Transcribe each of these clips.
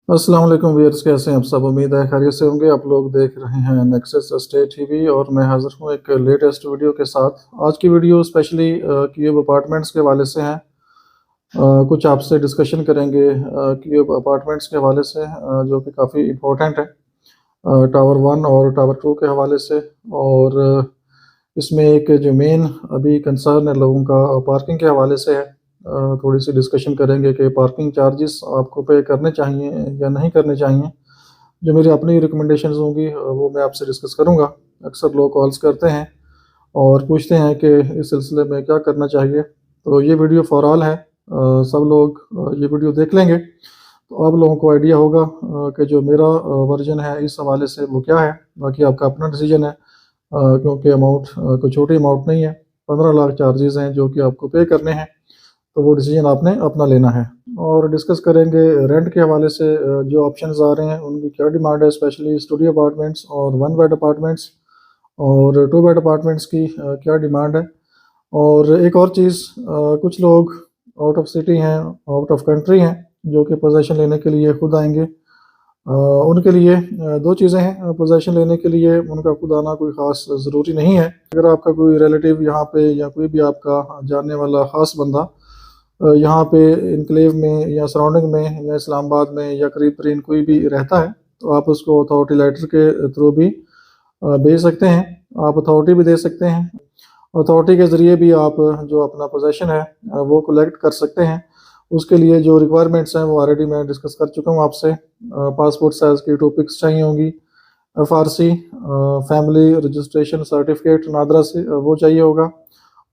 अस्सलाम वालेकुम व्यूअर्स, कैसे हैं आप सब। उम्मीद है खैरियत से होंगे। आप लोग देख रहे हैं नेक्सस एस्टेट टीवी और मैं हाजिर हूं एक लेटेस्ट वीडियो के साथ। आज की वीडियो स्पेशली क्यूब अपार्टमेंट्स के हवाले से है। कुछ आपसे डिस्कशन करेंगे क्यूब अपार्टमेंट्स के हवाले से, जो कि काफ़ी इम्पोर्टेंट है टावर 1 और टावर 2 के हवाले से। और इसमें एक जो मेन अभी कंसर्न है लोगों का पार्किंग के हवाले से है। थोड़ी सी डिस्कशन करेंगे कि पार्किंग चार्जेस आपको पे करने चाहिए या नहीं करने चाहिए। जो मेरी अपनी रिकमेंडेशंस होंगी वो मैं आपसे डिस्कस करूंगा। अक्सर लोग कॉल्स करते हैं और पूछते हैं कि इस सिलसिले में क्या करना चाहिए। तो ये वीडियो फॉर ऑल है। सब लोग ये वीडियो देख लेंगे तो आप लोगों को आइडिया होगा कि जो मेरा वर्जन है इस हवाले से वो क्या है। बाकी आपका अपना डिसीजन है, क्योंकि अमाउंट कोई छोटी अमाउंट नहीं है। 15 लाख चार्जेस हैं जो कि आपको पे करने हैं, तो वो डिसीजन आपने अपना लेना है। और डिस्कस करेंगे रेंट के हवाले से जो ऑप्शंस आ रहे हैं उनकी क्या डिमांड है, स्पेशली स्टूडियो अपार्टमेंट्स और 1 बेड अपार्टमेंट्स और 2 बेड अपार्टमेंट्स की क्या डिमांड है। और एक और चीज़, कुछ लोग आउट ऑफ सिटी हैं, आउट ऑफ कंट्री हैं, जो कि पोजेसन लेने के लिए खुद आएंगे। उनके लिए दो चीज़ें हैं। पोजेसन लेने के लिए उनका खुद आना कोई ख़ास ज़रूरी नहीं है। अगर आपका कोई रिलेटिव यहाँ पे या कोई भी आपका जानने वाला ख़ास बंदा यहाँ पे इनक्लेव में या सराउंडिंग में या इस्लामाबाद में या करीब तरीन कोई भी रहता है, तो आप उसको अथॉरिटी लेटर के थ्रू भी भेज सकते हैं। आप अथॉरिटी भी दे सकते हैं। अथॉरिटी के ज़रिए भी आप जो अपना पोजेसन है वो कलेक्ट कर सकते हैं। उसके लिए जो रिक्वायरमेंट्स हैं वो ऑलरेडी मैं डिस्कस कर चुका हूँ आपसे। पासपोर्ट साइज़ की 2 पिक्स चाहिए होंगी, FRC, family registration certificate NADRA से वो चाहिए होगा।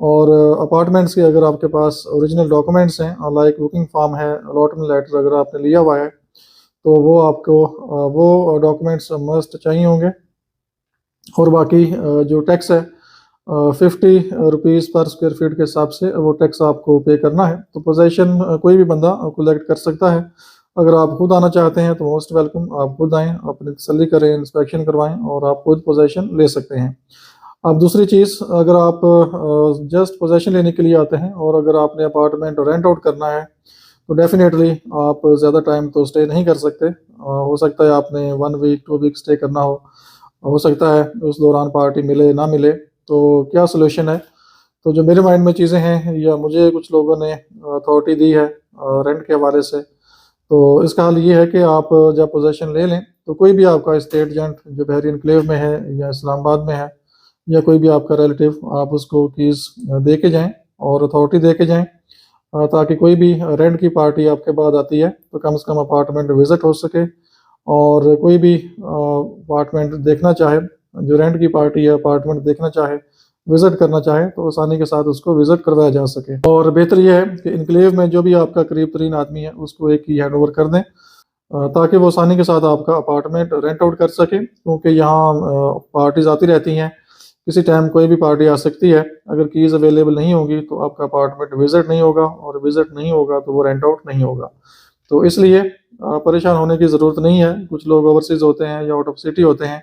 और अपार्टमेंट्स के अगर आपके पास ओरिजिनल डॉक्यूमेंट्स हैं, लाइक बुकिंग फॉर्म है, अलॉटमेंट लेटर अगर आपने लिया हुआ है, तो वो आपको वो डॉक्यूमेंट्स मस्ट चाहिए होंगे। और बाकी जो टैक्स है 50 रुपीज़ पर स्क्वायर फीट के हिसाब से वो टैक्स आपको पे करना है। तो पोजेसन कोई भी बंदा कलेक्ट कर सकता है। अगर आप खुद आना चाहते हैं तो मोस्ट वेलकम, आप खुद आएँ, अपनी तसल्ली करें, इंस्पेक्शन करवाएं और आप खुद पोजेसन ले सकते हैं। अब दूसरी चीज़, अगर आप जस्ट पोजेसन लेने के लिए आते हैं और अगर आपने अपार्टमेंट रेंट आउट करना है, तो डेफिनेटली आप ज़्यादा टाइम तो स्टे नहीं कर सकते। हो सकता है आपने 1 वीक 2 वीक स्टे करना हो सकता है उस दौरान पार्टी मिले ना मिले। तो क्या सोल्यूशन है? तो जो मेरे माइंड में चीज़ें हैं या मुझे कुछ लोगों ने अथॉरिटी दी है रेंट के हवाले से, तो इसका हल ये है कि आप जब पोजेसन ले लें तो कोई भी आपका स्टेट एजेंट जो बहरी एनक्लेव में है या इस्लामाबाद में है या कोई भी आपका रिलेटिव, आप उसको कीज़ दे के जाएँ और अथॉरिटी दे के जाएँ, ताकि कोई भी रेंट की पार्टी आपके बाद आती है तो कम से कम अपार्टमेंट विज़िट हो सके। और कोई भी अपार्टमेंट देखना चाहे, जो रेंट की पार्टी है अपार्टमेंट देखना चाहे, विज़िट करना चाहे, तो आसानी के साथ उसको विज़िट करवाया जा सके। और बेहतर यह है कि इनक्लेव में जो भी आपका करीब तरीन आदमी है उसको एक ही हैंड ओवर कर दें, ताकि वो आसानी के साथ आपका अपार्टमेंट रेंट आउट कर सके। क्योंकि यहाँ पार्टीज आती रहती हैं, किसी टाइम कोई भी पार्टी आ सकती है। अगर कीज़ अवेलेबल नहीं होगी तो आपका अपार्टमेंट विज़िट नहीं होगा, और विज़िट नहीं होगा तो वो रेंट आउट नहीं होगा। तो इसलिए परेशान होने की ज़रूरत नहीं है। कुछ लोग ओवरसीज़ होते हैं या आउट ऑफ सिटी होते हैं,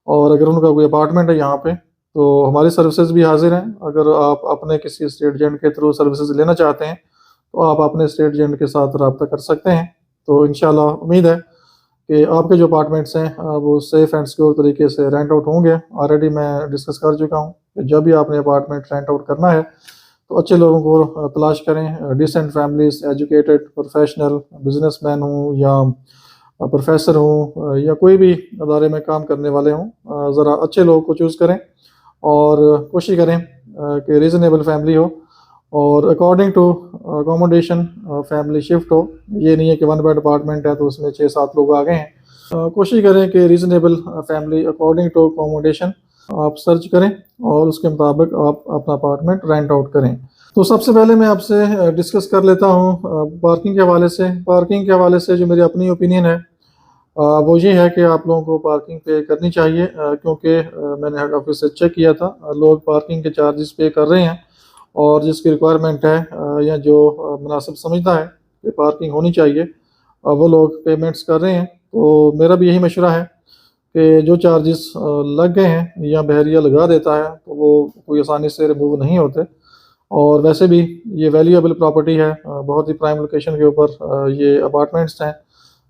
और अगर उनका कोई अपार्टमेंट है यहाँ पे, तो हमारी सर्विसेज भी हाजिर हैं। अगर आप अपने किसी स्टेट एजेंट के थ्रू सर्विसेज लेना चाहते हैं तो आप अपने स्टेट एजेंट के साथ रब्ता कर सकते हैं। तो इंशाल्लाह उम्मीद है कि आपके जो अपार्टमेंट्स हैं वो सेफ़ एंड सिक्योर तरीके से रेंट आउट होंगे। ऑलरेडी मैं डिस्कस कर चुका हूँ कि जब भी आपने अपार्टमेंट रेंट आउट करना है तो अच्छे लोगों को तलाश करें, decent families, educated professional, businessman हों या प्रोफेसर हों या कोई भी अदारे में काम करने वाले हों। ज़रा अच्छे लोगों को चूज़ करें और कोशिश करें कि रीज़नेबल फैमिली हो और according to accommodation family shift हो। ये नहीं है कि 1 बेड अपार्टमेंट है तो उसमें 6-7 लोग आ गए हैं। कोशिश करें कि reasonable family according to accommodation आप सर्च करें और उसके मुताबिक आप अपना अपार्टमेंट रेंट आउट करें। तो सबसे पहले मैं आपसे डिस्कस कर लेता हूँ पार्किंग के हवाले से। पार्किंग के हवाले से जो मेरी अपनी ओपिनियन है वो ये है कि आप लोगों को पार्किंग पे करनी चाहिए, क्योंकि मैंने हेड ऑफिस से चेक किया था, लोग पार्किंग के चार्जेस पे कर रहे हैं और जिसकी रिक्वायरमेंट है या जो मुनासिब समझता है कि पार्किंग होनी चाहिए, वो लोग पेमेंट्स कर रहे हैं। तो मेरा भी यही मशवरा है कि जो चार्जेस लग गए हैं या बहरिया लगा देता है तो वो कोई आसानी से रिमूव नहीं होते। और वैसे भी ये वैल्यूएबल प्रॉपर्टी है, बहुत ही प्राइम लोकेशन के ऊपर ये अपार्टमेंट्स हैं।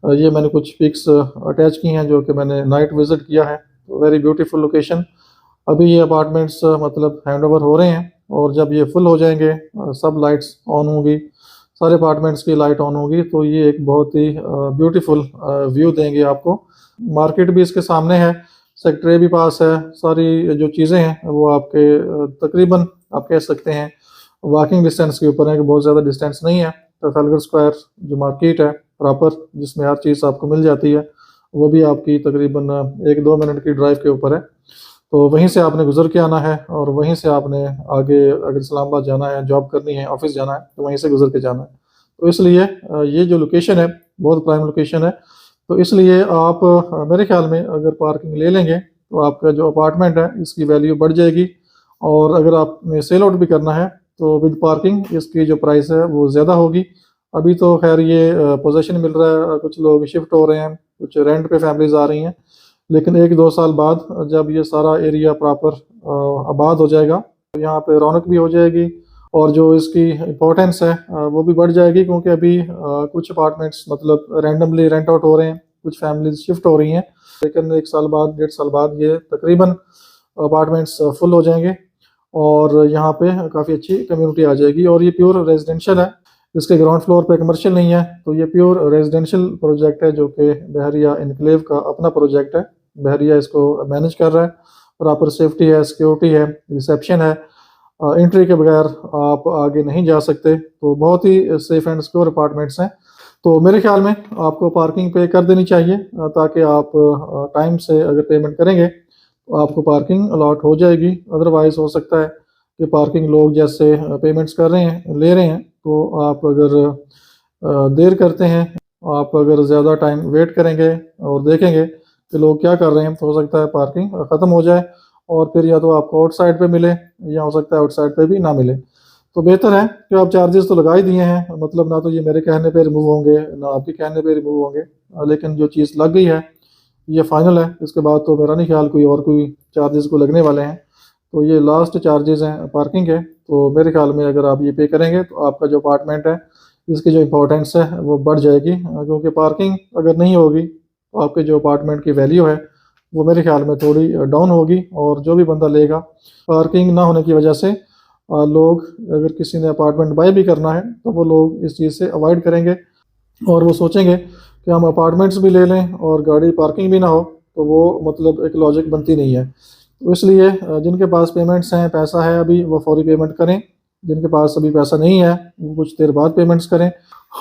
ये मैंने कुछ पिक्स अटैच की हैं जो कि मैंने नाइट विजिट किया है। Very beautiful location. अभी ये अपार्टमेंट्स मतलब हैंडओवर हो रहे हैं और जब ये फुल हो जाएंगे, सब लाइट्स ऑन होंगी, सारे अपार्टमेंट्स की लाइट ऑन होगी, तो ये एक बहुत ही ब्यूटीफुल व्यू देंगे आपको। मार्केट भी इसके सामने है, सेक्टर ए भी पास है, सारी जो चीज़ें हैं वो आपके तकरीबन आप कह सकते हैं वॉकिंग डिस्टेंस के ऊपर है, कि बहुत ज़्यादा डिस्टेंस नहीं है। ट्रफालगर स्क्वायर जो मार्केट है प्रॉपर, जिसमें हर चीज़ आपको मिल जाती है, वो भी आपकी तकरीबन 1-2 मिनट की ड्राइव के ऊपर है। तो वहीं से आपने गुजर के आना है और वहीं से आपने आगे अगर इस्लामाबाद जाना है, जॉब करनी है, ऑफिस जाना है, तो वहीं से गुजर के जाना है। तो इसलिए ये जो लोकेशन है बहुत प्राइम लोकेशन है। तो इसलिए आप मेरे ख्याल में अगर पार्किंग ले लेंगे तो आपका जो अपार्टमेंट है इसकी वैल्यू बढ़ जाएगी। और अगर आपने सेल आउट भी करना है तो विद पार्किंग इसकी जो प्राइस है वो ज़्यादा होगी। अभी तो खैर ये पोजेसन मिल रहा है, कुछ लोग शिफ्ट हो रहे हैं, कुछ रेंट पे फैमिलीज आ रही हैं, लेकिन 1-2 साल बाद जब ये सारा एरिया प्रॉपर आबाद हो जाएगा तो यहाँ पे रौनक भी हो जाएगी और जो इसकी इम्पोर्टेंस है वो भी बढ़ जाएगी। क्योंकि अभी कुछ अपार्टमेंट्स मतलब रैंडमली रेंट आउट हो रहे हैं, कुछ फैमिलीज शिफ्ट हो रही हैं, लेकिन 1 साल बाद 1.5 साल बाद ये तकरीबन अपार्टमेंट्स फुल हो जाएंगे और यहाँ पे काफ़ी अच्छी कम्युनिटी आ जाएगी। और ये प्योर रेजिडेंशियल है, इसके ग्राउंड फ्लोर पे कमर्शियल नहीं है, तो ये प्योर रेजिडेंशियल प्रोजेक्ट है जो कि बहरिया इनक्लेव का अपना प्रोजेक्ट है। बहरिया इसको मैनेज कर रहा है, प्रॉपर सेफ्टी है, सिक्योरिटी है, रिसेप्शन है, एंट्री के बगैर आप आगे नहीं जा सकते, तो बहुत ही सेफ एंड सिक्योर अपार्टमेंट्स हैं। तो मेरे ख्याल में आपको पार्किंग पे कर देनी चाहिए, ताकि आप टाइम से अगर पेमेंट करेंगे तो आपको पार्किंग अलॉट हो जाएगी। अदरवाइज़ हो सकता है कि पार्किंग लोग जैसे पेमेंट्स कर रहे हैं, ले रहे हैं, तो आप अगर देर करते हैं, आप अगर ज़्यादा टाइम वेट करेंगे और देखेंगे कि लोग क्या कर रहे हैं, तो हो सकता है पार्किंग ख़त्म हो जाए और फिर या तो आपको आउटसाइड पे मिले या हो सकता है आउटसाइड पे भी ना मिले। तो बेहतर है कि आप चार्जेस तो लगा ही दिए हैं, मतलब ना तो ये मेरे कहने पे रिमूव होंगे ना आपके कहने पे रिमूव होंगे, लेकिन जो चीज़ लग गई है ये फाइनल है। इसके बाद तो मेरा नहीं ख्याल कोई चार्जेस को लगने वाले हैं। तो ये लास्ट चार्जेस हैं पार्किंग के। तो मेरे ख्याल में अगर आप ये पे करेंगे तो आपका जो अपार्टमेंट है इसकी जो इम्पोर्टेंस है वो बढ़ जाएगी, क्योंकि पार्किंग अगर नहीं होगी तो आपके जो अपार्टमेंट की वैल्यू है वो मेरे ख्याल में थोड़ी डाउन होगी। और जो भी बंदा लेगा, पार्किंग ना होने की वजह से लोग, अगर किसी ने अपार्टमेंट बाय भी करना है तो वो लोग इस चीज़ से अवॉइड करेंगे और वो सोचेंगे कि हम अपार्टमेंट्स भी ले लें और गाड़ी पार्किंग भी ना हो, तो वो मतलब एक लॉजिक बनती नहीं है। तो इसलिए जिनके पास पेमेंट्स हैं, पैसा है अभी, वो फौरी पेमेंट करें। जिनके पास अभी पैसा नहीं है वो कुछ देर बाद पेमेंट्स करें।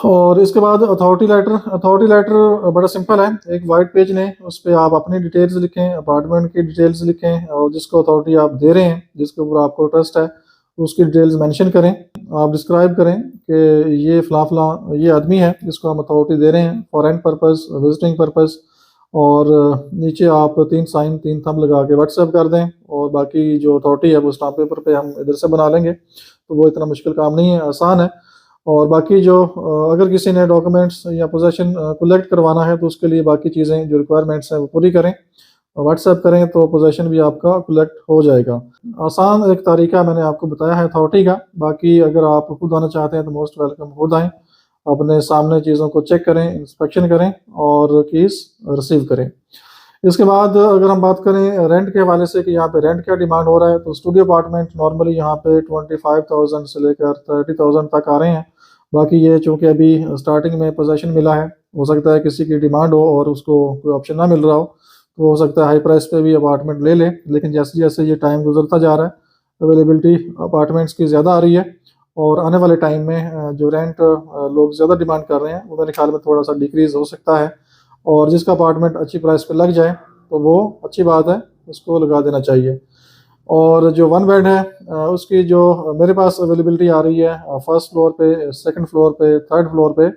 और इसके बाद अथॉरिटी लेटर बड़ा सिंपल है, एक वाइट पेज लें, उस पर आप अपनी डिटेल्स लिखें, अपार्टमेंट की डिटेल्स लिखें और जिसको अथॉरिटी आप दे रहे हैं, जिसके ऊपर आपको ट्रस्ट है, उसकी डिटेल्स मेंशन करें। आप डिस्क्राइब करें कि ये फ़लाँ ये आदमी है जिसको हम अथॉरिटी दे रहे हैं for and purpose, visiting purpose, और नीचे आप 3 साइन 3 थंब लगा के व्हाट्सएप कर दें और बाकी जो अथॉरिटी है वो स्टाम्प पेपर पे हम इधर से बना लेंगे। तो वो इतना मुश्किल काम नहीं है, आसान है। और बाकी जो अगर किसी ने डॉक्यूमेंट्स या पोजेसन कलेक्ट करवाना है तो उसके लिए बाकी चीज़ें जो रिक्वायरमेंट्स हैं वो पूरी करें, व्हाट्सएप करें तो पोजेसन भी आपका कलेक्ट हो जाएगा। आसान एक तरीका मैंने आपको बताया है अथॉरिटी का। बाकी अगर आप खुद आना चाहते हैं तो मोस्ट वेलकम, खुद आएँ, अपने सामने चीज़ों को चेक करें, इंस्पेक्शन करें और कीज़ रिसीव करें। इसके बाद अगर हम बात करें रेंट के हवाले से कि यहाँ पे रेंट क्या डिमांड हो रहा है, तो स्टूडियो अपार्टमेंट नॉर्मली यहाँ पे 25,000 से लेकर 30,000 तक आ रहे हैं। बाकी ये चूँकि अभी स्टार्टिंग में पोजेसन मिला है, हो सकता है किसी की डिमांड हो और उसको कोई ऑप्शन ना मिल रहा हो, तो हो सकता है हाई प्राइस पे भी अपार्टमेंट ले लें। लेकिन जैसे जैसे ये टाइम गुजरता जा रहा है, अवेलेबिलिटी अपार्टमेंट्स की ज़्यादा आ रही है और आने वाले टाइम में जो रेंट लोग ज़्यादा डिमांड कर रहे हैं वो मेरे ख्याल में थोड़ा सा डिक्रीज़ हो सकता है। और जिसका अपार्टमेंट अच्छी प्राइस पे लग जाए तो वो अच्छी बात है, उसको लगा देना चाहिए। और जो 1 बेड है उसकी जो मेरे पास अवेलेबिलिटी आ रही है, फर्स्ट फ्लोर पे, सेकंड फ्लोर पे, थर्ड फ्लोर पे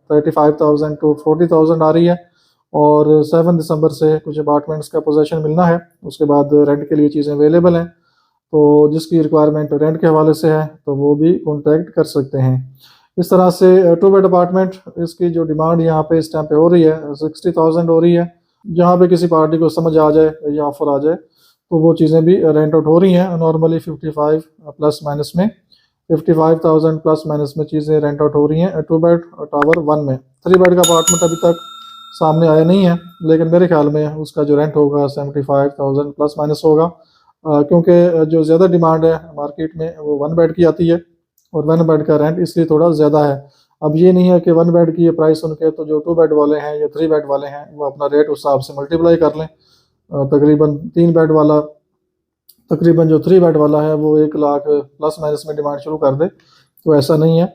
35,000 टू 40,000 आ रही है। और 7 दिसंबर से कुछ अपार्टमेंट्स का पोजेसन मिलना है, उसके बाद रेंट के लिए चीज़ें अवेलेबल हैं। तो जिसकी रिक्वायरमेंट रेंट के हवाले से है तो वो भी कॉन्टैक्ट कर सकते हैं। इस तरह से 2 बेड अपार्टमेंट, इसकी जो डिमांड यहाँ पे इस टाइम पे हो रही है 60,000 हो रही है। जहाँ पे किसी पार्टी को समझ आ जाए या ऑफर आ जाए तो वो चीज़ें भी रेंट आउट हो रही हैं। नॉर्मली 55 प्लस माइनस में, 55,000 प्लस माइनस में चीज़ें रेंट आउट हो रही हैं 2 बेड टावर 1 में। 3 बेड का अपार्टमेंट अभी तक सामने आया नहीं है, लेकिन मेरे ख्याल में उसका जो रेंट होगा 75,000 प्लस माइनस होगा, क्योंकि जो ज़्यादा डिमांड है मार्केट में वो 1 बेड की आती है और 1 बेड का रेंट इसलिए थोड़ा ज़्यादा है। अब ये नहीं है कि 1 बेड की ये प्राइस सुन के तो जो 2 बेड वाले हैं या 3 बेड वाले हैं वो अपना रेट उस हिसाब से मल्टीप्लाई कर लें। तकरीबन 3 बेड वाला, तकरीबन जो 3 बेड वाला है वो 1 लाख प्लस माइनस में डिमांड शुरू कर दे, तो ऐसा नहीं है।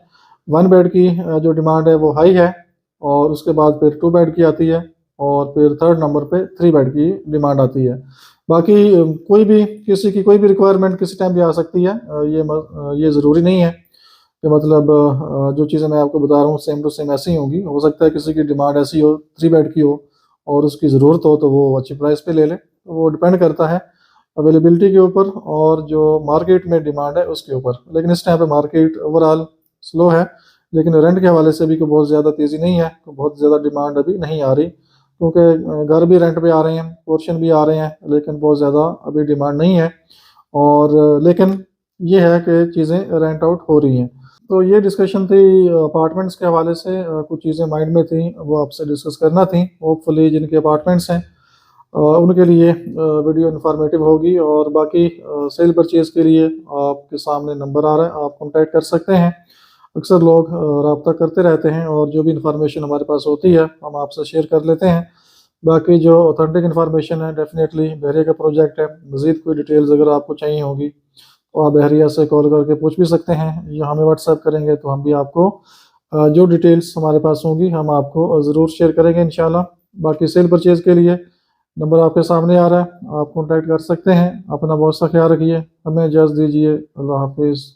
1 बेड की जो डिमांड है वो हाई है, और उसके बाद फिर 2 बेड की आती है, और फिर थर्ड नंबर पे 3 बेड की डिमांड आती है। बाकी कोई भी किसी की कोई भी रिक्वायरमेंट किसी टाइम भी आ सकती है। ये ज़रूरी नहीं है कि मतलब जो चीज़ें मैं आपको बता रहा हूँ सेम टू सेम ऐसी ही होंगी। हो सकता है किसी की डिमांड ऐसी हो 3 बेड की हो और उसकी ज़रूरत हो तो वो अच्छी प्राइस पे ले ले, तो वो डिपेंड करता है अवेलेबिलिटी के ऊपर और जो मार्केट में डिमांड है उसके ऊपर। लेकिन इस टाइम पे मार्केट ओवरऑल स्लो है, लेकिन रेंट के हवाले से भी कोई बहुत ज़्यादा तेज़ी नहीं है, बहुत ज़्यादा डिमांड अभी नहीं आ रही, क्योंकि घर भी रेंट पे आ रहे हैं, पोर्शन भी आ रहे हैं, लेकिन बहुत ज़्यादा अभी डिमांड नहीं है। और लेकिन ये है कि चीज़ें रेंट आउट हो रही हैं। तो ये डिस्कशन थी अपार्टमेंट्स के हवाले से। कुछ चीज़ें माइंड में थी वो आपसे डिस्कस करना थी। होपफुली जिनके अपार्टमेंट्स हैं उनके लिए वीडियो इन्फॉर्मेटिव होगी। और बाकी सेल परचेज़ के लिए आपके सामने नंबर आ रहा है, आप कांटेक्ट कर सकते हैं। अक्सर लोग रब्ता करते रहते हैं और जो भी इंफॉर्मेशन हमारे पास होती है हम आपसे शेयर कर लेते हैं। बाकी जो ऑथेंटिक इन्फॉर्मेशन है डेफिनेटली बहरिया का प्रोजेक्ट है। मज़ीद कोई डिटेल्स अगर आपको चाहिए होगी तो आप बहरिया से कॉल करके पूछ भी सकते हैं, या हमें व्हाट्सएप करेंगे तो हम भी आपको जो डिटेल्स हमारे पास होंगी हम आपको ज़रूर शेयर करेंगे इंशाल्लाह। बाकी सेल परचेज़ के लिए नंबर आपके सामने आ रहा है, आप कॉन्टैक्ट कर सकते हैं। अपना बहुत सा ख्याल रखिए, हमें इजाज़त दीजिए। अल्लाह हाफिज़।